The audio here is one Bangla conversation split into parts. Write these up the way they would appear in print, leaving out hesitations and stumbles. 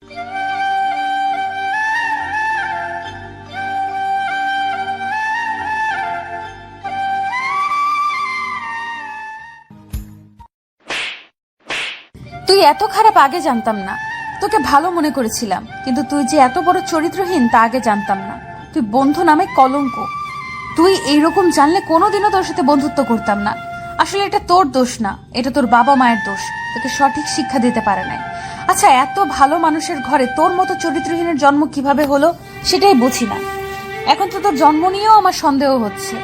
তুই এত খারাপ আগে জানতাম না। তোকে ভালো মনে করেছিলাম, কিন্তু তুই যে এত বড় চরিত্রহীন তা আগে জানতাম না। তুই বন্ধু নামে কলঙ্ক। তুই এইরকম জানলে কোনোদিনও তোর সাথে বন্ধুত্ব করতাম না। আসলে এটা তোর দোষ না, এটা তোর বাবা মায়ের দোষ। তোকে সঠিক শিক্ষা দিতে পারে নাই। আচ্ছা, এত ভালো মানুষের ঘরে তোর মতো চরিত্রহীনের জন্ম কিভাবে হলো সেটাই বুঝি না। এখন তো তোর জন্ম নিয়েও আমার সন্দেহ হচ্ছে।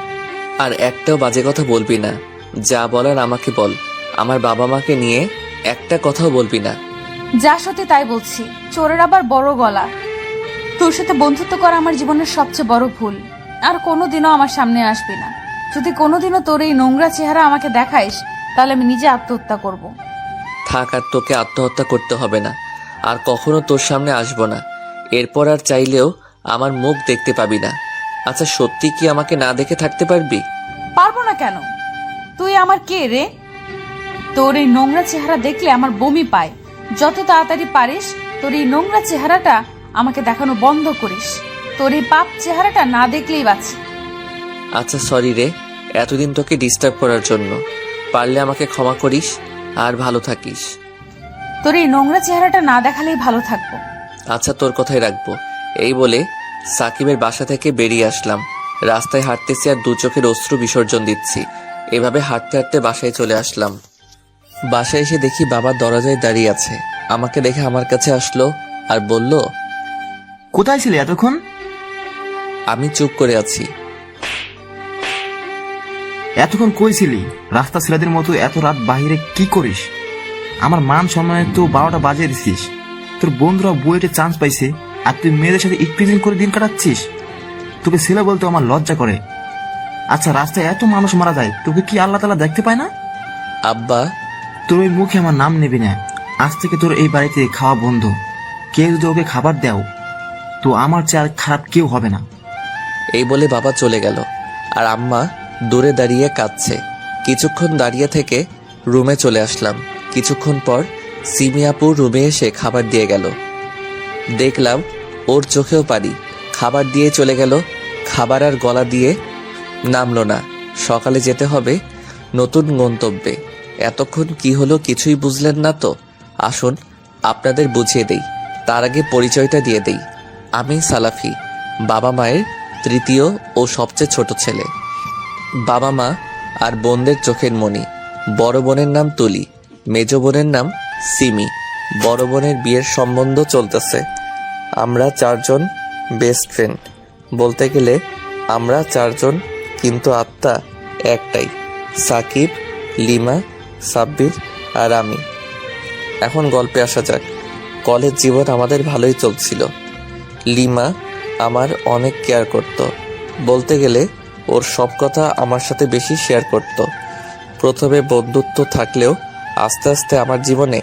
আর একটাও বাজে কথা বলবি না। যা বলার আমাকে বল। আমার বাবা মাকে নিয়ে একটা কথাও বলবি না। যা সত্যি তাই বলছি। চোরের আবার বড় গলা। তোর সাথে বন্ধুত্ব করা আমার জীবনের সবচেয়ে বড় ভুল। আর কোনোদিনও আমার সামনে আসবি না। যদি কোনোদিনও তোর এই নোংরা চেহারা আমাকে দেখাইস, তাহলে আমি নিজে আত্মহত্যা করব। থাক, আর তোকে আত্মহত্যা করতে হবে না। আর কখনো তোর সামনে আসবো না। এরপর আর চাইলেও আমার মুখ দেখতে পাবি না। আচ্ছা, সত্যি কি আমাকে না দেখে থাকতে পারবি? পারবো না কেন? তুই আমার কে রে? তোর এই নোংরা চেহারা দেখলে আমার বমি পায়। যত তাড়াতাড়ি পারিস তোর এই নোংরা চেহারাটা আমাকে দেখানো বন্ধ করিস। তোর এই পাপ চেহারাটা না দেখলেই বাঁচি। আচ্ছা, সরি রে, এতদিন তোকে ডিস্টার্ব করার জন্য। পারলে আমাকে ক্ষমা করিস আর ভালো থাকিস। তোর এই নোংরা চেহারাটা না দেখালেই ভালো থাকবো। আচ্ছা, তোর কথাই রাখবো। এই বলে সাকিবের বাসা থেকে বেরিয়ে আসলাম। রাস্তায় হাঁটতেছি আর দু চোখের অশ্রু বিসর্জন দিচ্ছি। এভাবে হাঁটতে হাঁটতে বাসায় চলে আসলাম। বাসায় এসে দেখি বাবা দরজায় দাঁড়িয়ে আছে। আমাকে দেখে আমার কাছে আসলো আর বলল, কোথায় ছিলে এতক্ষণ? আমি চুপ করে আছি। এতক্ষণ কই ছিলি? রাস্তা ছেলেদের মতো এত রাত বাহিরে কি করিস? আমার মান সম্মানে তো 12টা বাজিয়ে দিছিস। তোর বন্ধুরা বুয়েটে চান্স পাইছে আর তুই মেয়েদের সাথে ইপ্রিজিং করে দিন কাটাচ্ছিস। তোকে ছেলে বলতে আমার লজ্জা করে। আচ্ছা, রাস্তায় এত মানুষ মারা যায়, তোকে কি আল্লাহ তাআলা দেখতে পায় না? আব্বা, তোর ওই মুখে আমার নাম নেবি না। আজ থেকে তোর এই বাড়িতে খাওয়া বন্ধ। কেউ যদি ওকে খাবার দেও তো আমার চেয়ে আর খারাপ কেউ হবে না। এই বলে বাবা চলে গেল। আর আম্মা দূরে দাঁড়িয়ে কাঁদছে। কিছুক্ষণ দাঁড়িয়ে থেকে রুমে চলে আসলাম। কিছুক্ষণ পর সিমি আপু রুমে এসে খাবার দিয়ে গেল। দেখলাম ওর চোখেও পানি। খাবার দিয়ে চলে গেল। খাবার আর গলা দিয়ে নামলো না। সকালে যেতে হবে নতুন গন্তব্যে। এতক্ষণ কি হলো কিছুই বুঝলেন না তো? আসুন আপনাদের বুঝিয়ে দেই। তার আগে পরিচয়টা দিয়ে দেই। আমি সালাফি, বাবা মায়ের তৃতীয় ও সবচেয়ে ছোট ছেলে। বাবা মা আর বোনদের চোখের মণি। বড় বোনের নাম তুলি, মেজ বোনের নাম সিমি। বড় বোনের বিয়ের সম্বন্ধ চলতেছে। আমরা 4 জন বেস্ট ফ্রেন্ড। বলতে গেলে আমরা 4 জন, কিন্তু আত্মা একটাই, সাকিব, লিমা, সাব্বির আর আমি। এখন গল্পে আসা যাক। কলেজ জীবন আমাদের ভালোই চলছিল। লিমা আমার অনেক কেয়ার করত। বলতে গেলে ওর সব কথা আমার সাথে বেশি শেয়ার করত। প্রথমে বন্ধুত্ব থাকলেও আস্তে আস্তে আমার জীবনে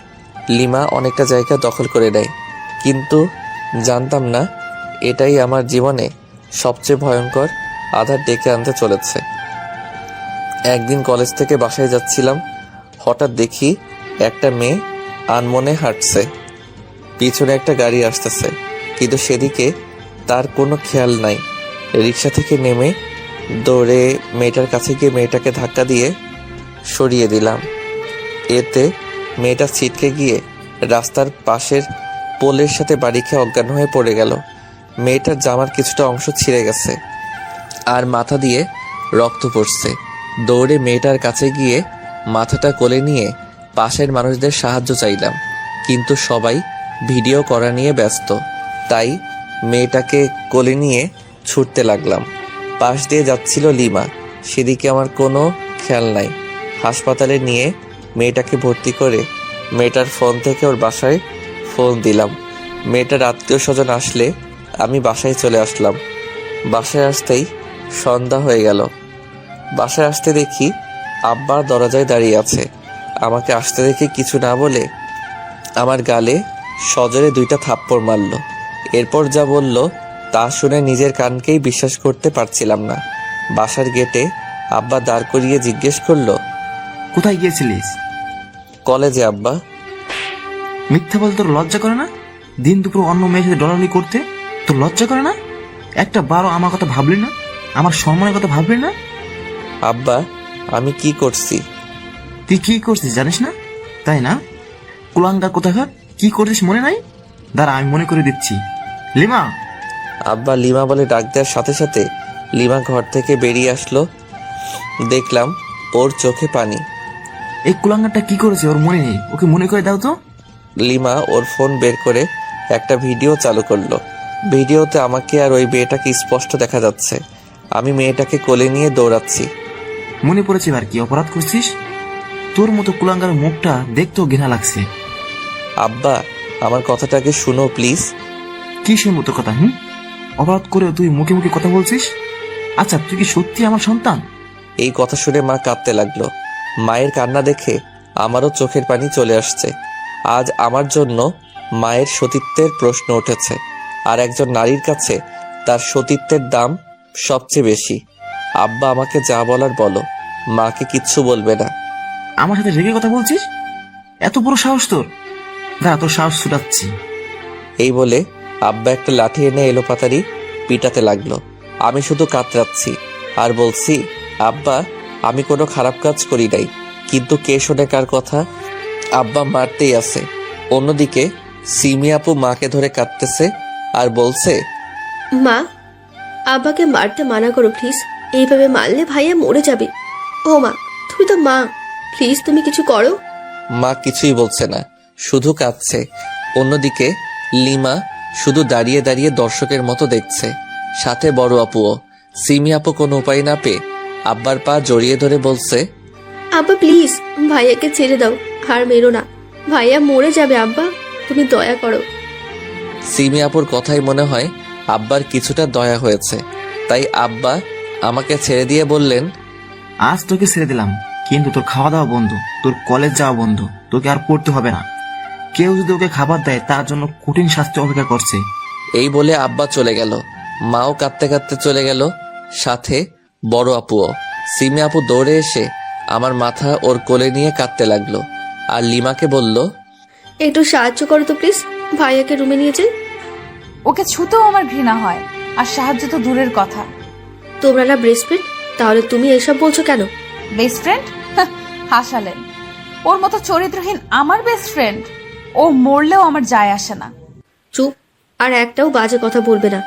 লিমা অনেকটা জায়গা দখল করে নেয়। কিন্তু জানতাম না এটাই আমার জীবনে সবচেয়ে ভয়ঙ্কর আধার ডেকে আনতে চলেছে। একদিন কলেজ থেকে বাসায় যাচ্ছিলাম। হঠাৎ দেখি একটা মেয়ে আনমনে হাঁটছে। পিছনে একটা গাড়ি আসতেছে, কিন্তু সেদিকে তার কোনো খেয়াল নাই। রিক্সা থেকে নেমে দৌড়ে মেয়েটার কাছে গিয়ে মেয়েটাকে ধাক্কা দিয়ে সরিয়ে দিলাম। এতে মেয়েটা ছিটকে গিয়ে রাস্তার পাশের পোলের সাথে বাড়ি খেয়ে অজ্ঞান হয়ে পড়ে গেল। মেয়েটার জামার কিছুটা অংশ ছিঁড়ে গেছে আর মাথা দিয়ে রক্ত পড়ছে। দৌড়ে মেয়েটার কাছে গিয়ে মাথাটা কোলে নিয়ে পাশের মানুষদের সাহায্য চাইলাম, কিন্তু সবাই ভিডিও করা নিয়ে ব্যস্ত। তাই মেয়েটাকে কোলে নিয়ে ছুটতে লাগলাম। পাশ দিয়ে যাচ্ছিল লিমা, সেদিকে আমার কোনো খেয়াল নাই। হাসপাতালে নিয়ে মেয়েটাকে ভর্তি করে মেয়েটার ফোন থেকে ওর বাসায় ফোন দিলাম। মেয়েটার আত্মীয় স্বজন আসলে আমি বাসায় চলে আসলাম। বাসায় আসতেই সন্ধ্যা হয়ে গেল। বাসায় আসতে দেখি আব্বা দরজায় দাঁড়িয়ে আছে। আমাকে আসতে দেখে কিছু না বলে আমার গালে সজোরে 2টা থাপ্পড় মারল। এরপর যা বলল তা শুনে নিজের কানকেই বিশ্বাস করতে পারছিলাম না। বাসার গেটে আব্বা দাঁড় করিয়ে জিজ্ঞেস করলো, কোথায় গিয়েছিলিস? কলেজে আব্বা। মিথ্যা বলতে তোর লজ্জা করে না? দিন দুপুর অন্য মেয়ের সাথে ডলাডলি করতে? তোর লজ্জা করে না? একটা বারো আমার কথা ভাবলি না? আমার সম্মানের কথা ভাবলি না? আব্বা, আমি কি করছি? তুই কি করছিস জানিস না, তাই না? কুলাঙ্গার কোথাকার, কি করছিস মনে নাই? দাঁড়া, আমি মনে করে দিচ্ছি। লিমা! আব্বা লিমা বলে ডাক দেওয়ার সাথে সাথে লিমা ঘর থেকে বেরিয়ে আসলো। দেখলাম ওর চোখে পানি। এই কুলাঙ্গারটা কি করেছে ওর মনে নেই, ওকে মনে করে দাও তো। লিমা ওর ফোন বের করে একটা ভিডিও চালু করলো। ভিডিওতে আমাকে আর ওই মেয়েটাকে স্পষ্ট দেখা যাচ্ছে। আমি মেয়েটাকে কোলে নিয়ে দৌড়াচ্ছি। মনে পড়েছে এবার কি অপরাধ করছিস? তোর মতো কুলাঙ্গার মুখটা দেখতেও ঘৃণা লাগছে। আব্বা, আমার কথাটাকে শুনো প্লিজ। কি শুনবো তোর কথা? অপরাধ করে তুই মুখে মুখে কথা বলছিস? আচ্ছা, তুই কি সত্যি আমার সন্তান? এই কথা শুনে মা কাঁদতে লাগলো। মায়ের কান্না দেখে আমারও চোখের পানি চলে আসছে। আজ আমার জন্য মায়ের সতীত্বের প্রশ্ন উঠেছে, আর একজন নারীর কাছে তার সতীত্বের দাম সবচেয়ে বেশি। আব্বা, আমাকে যা বলার বলো, মাকে কিচ্ছু বলবে না। আমার সাথে রেগে কথা বলছিস? এত বড় সাহস তোর? দাঁড়া, তোর সাহস ছুটাচ্ছি। এই বলে আব্বা একটা লাঠি এনে এলোপাতাড়ি পিটাতে লাগলো। আমি শুধু কাতরাচ্ছি আর বলছি, আব্বা, আমি কোনো খারাপ কাজ করি নাই, কিন্তু কে শোনে কার কথা? আব্বা মারতেই আছে। অন্যদিকে সিমি আপু মাকে ধরে কাঁদতেছে আর বলছে, মা, আব্বাকে মারতে মানা করো প্লিজ। এইভাবে মারলে ভাইয়া মরে যাবে। ও মা, তুমি তো মা, প্লিজ তুমি কিছু করো। মা কিছুই বলছে না, শুধু কাঁদছে। অন্যদিকে লিমা শুধু দাঁড়িয়ে দাঁড়িয়ে দর্শকের মতো দেখছে, সাথে বড় আপুও। সিমি আপু কোনো উপায় না পেয়ে আব্বার পা জড়িয়ে ধরে বলছে, আব্বা প্লিজ ভাইয়াকে ছেড়ে দাও, আর মেরো না, ভাইয়া মরে যাবে। আব্বা তুমি দয়া করো। সিমি আপুর কথাই মনে হয় আব্বার কিছুটা দয়া হয়েছে, তাই আব্বা আমাকে ছেড়ে দিয়ে বললেন, আজ তোকে ছেড়ে দিলাম, কিন্তু তোর খাওয়া দাওয়া বন্ধ, তোর কলেজ যাওয়া বন্ধ, তোকে আর পড়তে হবে না। কেউ যদি ওকে খাবার দেয় তার জন্য কঠিন শাস্তি অপেক্ষা করছে। এই বলে আব্বা চলে গেল। মাও কাঁদতে কাঁদতে চলে গেল, সাথে বড় আপুও। সিমি আপু দৌড়ে এসে আমার মাথা ওর কোলে নিয়ে কাঁদতে লাগলো, আর লিমাকে বলল, একটু সাহায্য করো তো প্লিজ, ভাইয়াকে রুমে নিয়ে যাই। ওকে ছুতেও আমার ঘৃণা হয়, আর সাহায্য তো দূরের কথা। তোমরা না বেস্ট ফ্রেন্ড, তাহলে তুমি এসব বলছো কেন? Best friend? হাসালেন। ওর মতো চরিত্রহীন আমার বেস্ট ফ্রেন্ড? ও মরলেও আমার যায় আসে না। চুপ, আর একটাও বাজে কথা বলবে না।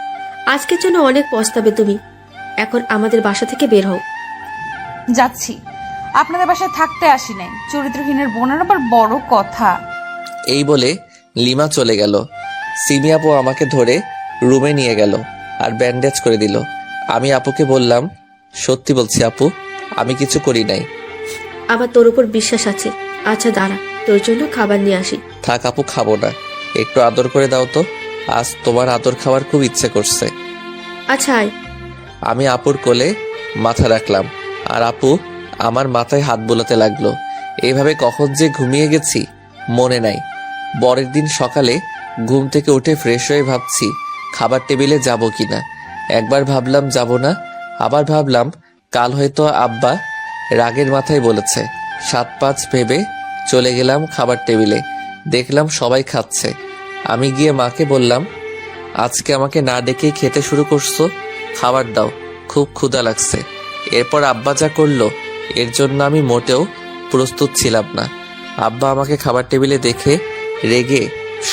আজকের জন্য অনেক পস্তাবে তুমি। এখন আমাদের বাসা থেকে বের হও। যাচ্ছি, আপনাদের বাসায় থাকতে আসি নাই। চরিত্রহীনের বোনের আবার বড় কথা। এই বলে লিমা চলে গেল। সিমি আপু আমাকে ধরে রুমে নিয়ে গেল আর ব্যান্ডেজ করে দিল। আমি আপুকে বললাম, সত্যি বলছি আপু, আমি কিছু করি নাই। আমার তোর উপর বিশ্বাস আছে। আচ্ছা দাঁড়া, তোর জন্য খাবার নিয়ে আসি। থাক আপু, খাবো না, একটু আদর করে দাও তো, আজ তোমার আদর খাওয়ার খুব ইচ্ছে করছে। আচ্ছা আয়। আমি আপুর কোলে মাথা রাখলাম, আর আপু আমার মাথায় হাত বোলাতে লাগলো। এইভাবে কখন যে ঘুমিয়ে গেছি মনে নাই। পরের দিন সকালে ঘুম থেকে উঠে ফ্রেশ হয়ে ভাবছি খাবার টেবিলে যাব কিনা। একবার ভাবলাম যাব না, আবার ভাবলাম কাল হয়তো আব্বা রাগের মাথায় বলেছে। 7-5 ভেবে চলে গেলাম খাবার টেবিলে। দেখলাম সবাই খাচ্ছে। আমি গিয়ে মাকে বললাম, আজকে আমাকে না ডেকেই খেতে শুরু করছো, খাবার দাও, খুব ক্ষুধা লাগছে। এরপর আব্বা যা করলো এর জন্য আমি মোটেও প্রস্তুত ছিলাম না। আব্বা আমাকে খাবার টেবিলে দেখে রেগে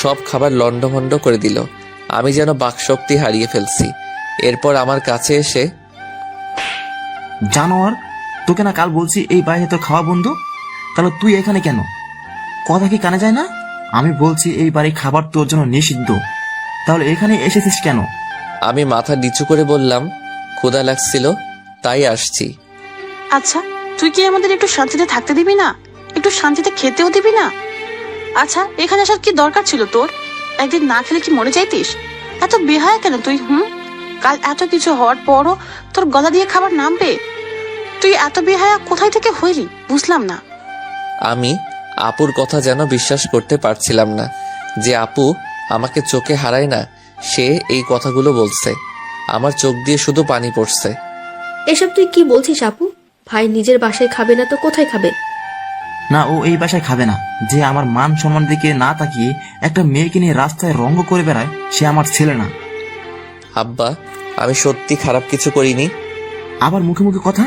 সব খাবার লণ্ডভণ্ড করে দিল। আমি যেন বাকশক্তি হারিয়ে ফেলছি। এরপর আমার কাছে এসে, জানোয়ার, তোকে না কাল বলছি এই বাড়িতে তোর খাওয়া বন্ধ, তাহলে তুই এখানে কেন? কথা কি কানে যায় না? আমি বলছি এই বাড়ি খাবার তোর জন্য নিষিদ্ধ, তাহলে এখানে এসেছিস কেন? আমি মাথা নিচু করে বললাম, ক্ষুধা লাগছিল তাই আসছি। আচ্ছা, তুই কি আমাদের একটু শান্তিতে থাকতে দিবি না? একটু শান্তিতে খেতেও দিবি না? আচ্ছা, এখানে আসার কি দরকার ছিল তোর? একদিন না খেলে কি মরে যাইতিস? এত বেহায়া কেন তুই? কাল এত কিছু হওয়ার পরও তোর গলা দিয়ে খাবার নামবে? তুই এত বেহায়া কোথায় থেকে হইলি বুঝলাম না। আমি আপুর কথা যেন বিশ্বাস করতে পারছিলাম না যে আপু আমাকে চোখে হারায় না, সে এই কথাগুলো বলছে। আমার চোখ দিয়ে শুধু পানি পড়ছে। এসব তুই কি বলছিস আপু? ভাই নিজের বাসায় খাবে না তো কোথায় খাবে? না, ও এই বাসায় খাবে না। যে আমার মান সম্মান দিকে না তাকিয়ে একটা মেয়েকে নিয়ে রাস্তায় রঙ্গ করে বেড়ায়, সে আমার ছেলে না। আব্বা, আমি সত্যি খারাপ কিছু করিনি। আবার মুখে মুখে কথা।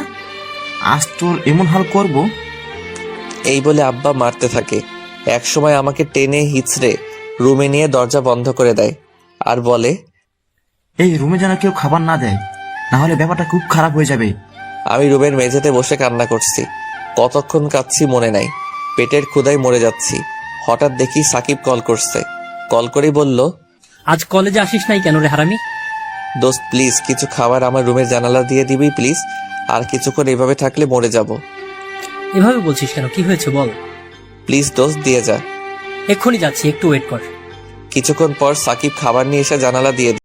আজ তোর এমন হাল করব। এই বলে আব্বা মারতে থাকে। এক সময় আমাকে টেনে হিচড়ে রুমে নিয়ে দরজা বন্ধ করে দেয় আর বলে, এই রুমে যেন কেউ খাবার না দেয়, না হলে ব্যাপারটা খুব খারাপ হয়ে যাবে। আমি রুমের মেঝেতে বসে কান্না করছি। কতক্ষণ কাঁদছি মনে নাই। পেটের ক্ষুধায় মরে যাচ্ছি। হঠাৎ দেখি সাকিব কল করছে। কল করেই বলল, আজ কলেজে আসিস নাই কেন রে হারামি? দোস্ত প্লিজ কিছু খাবার আমার রুমের জানালা দিয়ে দিবি প্লিজ। আর কিছুক্ষণ এভাবে থাকলে মরে যাব। এভাবে বলছিস কেন? কি হয়েছে বল। প্লিজ দোস্ত দিয়ে যা। এক্ষুনি যাচ্ছি, একটু ওয়েট কর। কিছুক্ষণ পর সাকিব খাবার নিয়ে এসে জানালা দিয়ে